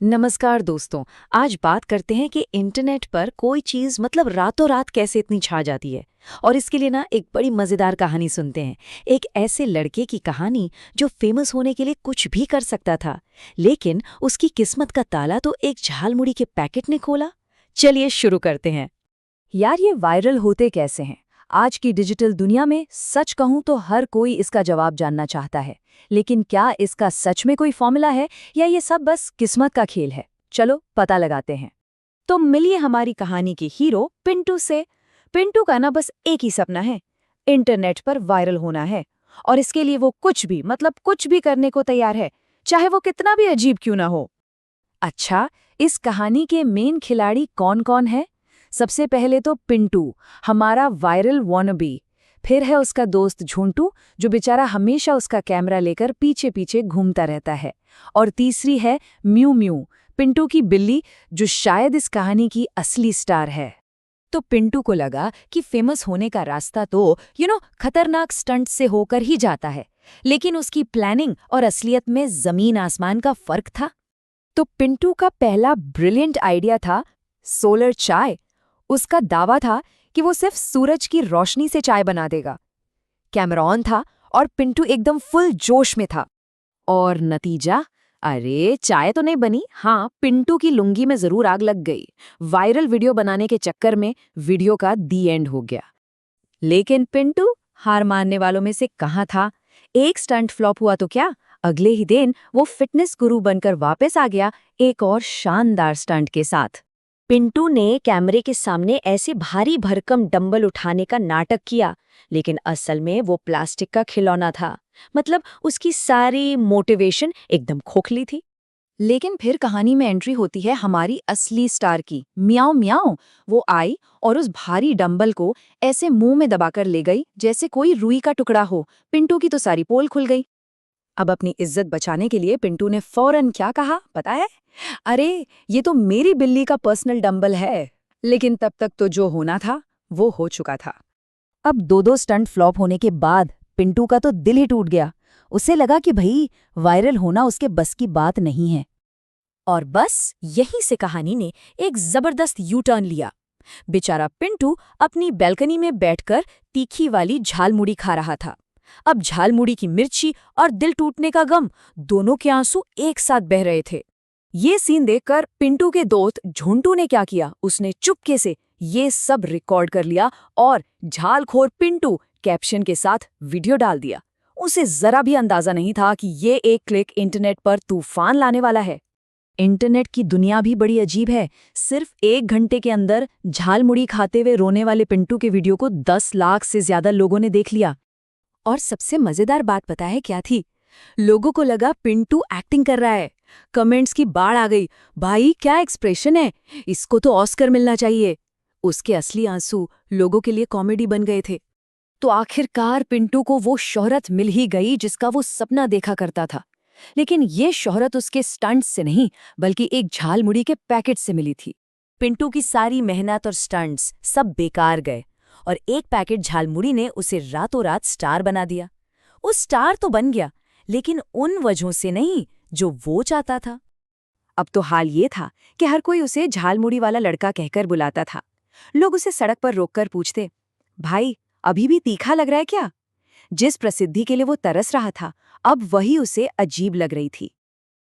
नमस्कार दोस्तों। आज बात करते हैं कि इंटरनेट पर कोई चीज़ मतलब रातों रात कैसे इतनी छा जाती है। और इसके लिए ना एक बड़ी मज़ेदार कहानी सुनते हैं। एक ऐसे लड़के की कहानी जो फेमस होने के लिए कुछ भी कर सकता था, लेकिन उसकी किस्मत का ताला तो एक झालमुड़ी के पैकेट ने खोला। चलिए शुरू करते हैं। यार, ये वायरल होते कैसे हैं? आज की डिजिटल दुनिया में सच कहूं तो हर कोई इसका जवाब जानना चाहता है। लेकिन क्या इसका सच में कोई फॉर्मूला है या ये सब बस किस्मत का खेल है? चलो पता लगाते हैं। तो मिलिए हमारी कहानी के हीरो पिंटू से। पिंटू का ना बस एक ही सपना है, इंटरनेट पर वायरल होना है। और इसके लिए वो कुछ भी मतलब कुछ भी करने को तैयार है, चाहे वो कितना भी अजीब क्यों ना हो। अच्छा, इस कहानी के मेन खिलाड़ी कौन कौन है? सबसे पहले तो पिंटू, हमारा वायरल वॉनबी। फिर है उसका दोस्त झुंटू, जो बेचारा हमेशा उसका कैमरा लेकर पीछे पीछे घूमता रहता है। और तीसरी है म्यू म्यू, पिंटू की बिल्ली, जो शायद इस कहानी की असली स्टार है। तो पिंटू को लगा कि फेमस होने का रास्ता तो खतरनाक स्टंट से होकर ही जाता है। लेकिन उसकी प्लानिंग और असलियत में जमीन आसमान का फर्क था। तो पिंटू का पहला ब्रिलियंट आइडिया था सोलर चाय। उसका दावा था कि वो सिर्फ सूरज की रोशनी से चाय बना देगा। कैमरा ऑन था और पिंटू एकदम फुल जोश में था। और नतीजा, अरे चाय तो नहीं बनी, हाँ पिंटू की लुंगी में जरूर आग लग गई। वायरल वीडियो बनाने के चक्कर में वीडियो का दी एंड हो गया। लेकिन पिंटू हार मानने वालों में से कहाँ था। एक स्टंट फ्लॉप हुआ तो क्या, अगले ही दिन वो फिटनेस गुरु बनकर वापस आ गया, एक और शानदार स्टंट के साथ। पिंटू ने कैमरे के सामने ऐसे भारी भरकम डंबल उठाने का नाटक किया, लेकिन असल में वो प्लास्टिक का खिलौना था। मतलब उसकी सारी मोटिवेशन एकदम खोखली थी। लेकिन फिर कहानी में एंट्री होती है हमारी असली स्टार की, मियाओ मियाओ। वो आई और उस भारी डंबल को ऐसे मुंह में दबाकर ले गई जैसे कोई रुई का टुकड़ा हो। पिंटू की तो सारी पोल खुल गई। अब अपनी इज्जत बचाने के लिए पिंटू ने फौरन क्या कहा पता है? अरे ये तो मेरी बिल्ली का पर्सनल डंबल है। लेकिन तब तक तो जो होना था वो हो चुका था। अब दो स्टंट फ्लॉप होने के बाद पिंटू का तो दिल ही टूट गया। उसे लगा कि भाई वायरल होना उसके बस की बात नहीं है। और बस यहीं से कहानी ने एक जबरदस्त यू टर्न लिया। बेचारा पिंटू अपनी बैल्कनी में बैठकर तीखी वाली झालमुड़ी खा रहा था। अब झालमुड़ी की मिर्ची और दिल टूटने का गम, दोनों के आंसू एक साथ बह रहे थे। ये सीन देखकर पिंटू के दोस्त झुंटू ने क्या किया, उसने चुपके से ये सब रिकॉर्ड कर लिया और झालखोर पिंटू कैप्शन के साथ वीडियो डाल दिया। उसे जरा भी अंदाजा नहीं था कि ये एक क्लिक इंटरनेट पर तूफान लाने वाला है। इंटरनेट की दुनिया भी बड़ी अजीब है। सिर्फ 1 घंटे के अंदर झालमुड़ी खाते हुए रोने वाले पिंटू के वीडियो को 10 लाख से ज्यादा लोगों ने देख लिया। और सबसे मजेदार बात पता है क्या थी? लोगों को लगा पिंटू एक्टिंग कर रहा है। कमेंट्स की बाढ़ आ गई, भाई क्या एक्सप्रेशन है, इसको तो ऑस्कर मिलना चाहिए। उसके असली आंसू लोगों के लिए कॉमेडी बन गए थे। तो आखिरकार पिंटू को वो शोहरत मिल ही गई जिसका वो सपना देखा करता था। लेकिन ये शोहरत उसके स्टंट्स से नहीं, बल्कि एक झालमुड़ी के पैकेट से मिली थी। पिंटू की सारी मेहनत और स्टंट्स सब बेकार गए और एक पैकेट झालमुड़ी ने उसे रातों रात स्टार बना दिया। उस स्टार तो बन गया, लेकिन उन वजहों से नहीं जो वो चाहता था। अब तो हाल ये था कि हर कोई उसे झालमुड़ी वाला लड़का कहकर बुलाता था। लोग उसे सड़क पर रोककर पूछते, भाई अभी भी तीखा लग रहा है क्या? जिस प्रसिद्धि के लिए वो तरस रहा था, अब वही उसे अजीब लग रही थी।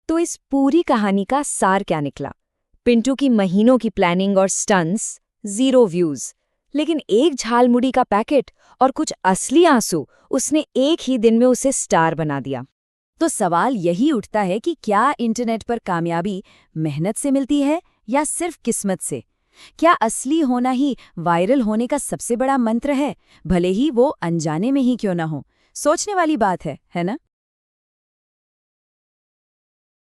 तो इस पूरी कहानी का सार क्या निकला? पिंटू की महीनों की प्लानिंग और स्टंट्स, 0 व्यूज। लेकिन एक झालमुड़ी का पैकेट और कुछ असली आंसू, उसने एक ही दिन में उसे स्टार बना दिया। तो सवाल यही उठता है कि क्या इंटरनेट पर कामयाबी मेहनत से मिलती है या सिर्फ किस्मत से? क्या असली होना ही वायरल होने का सबसे बड़ा मंत्र है, भले ही वो अनजाने में ही क्यों ना हो? सोचने वाली बात है ना?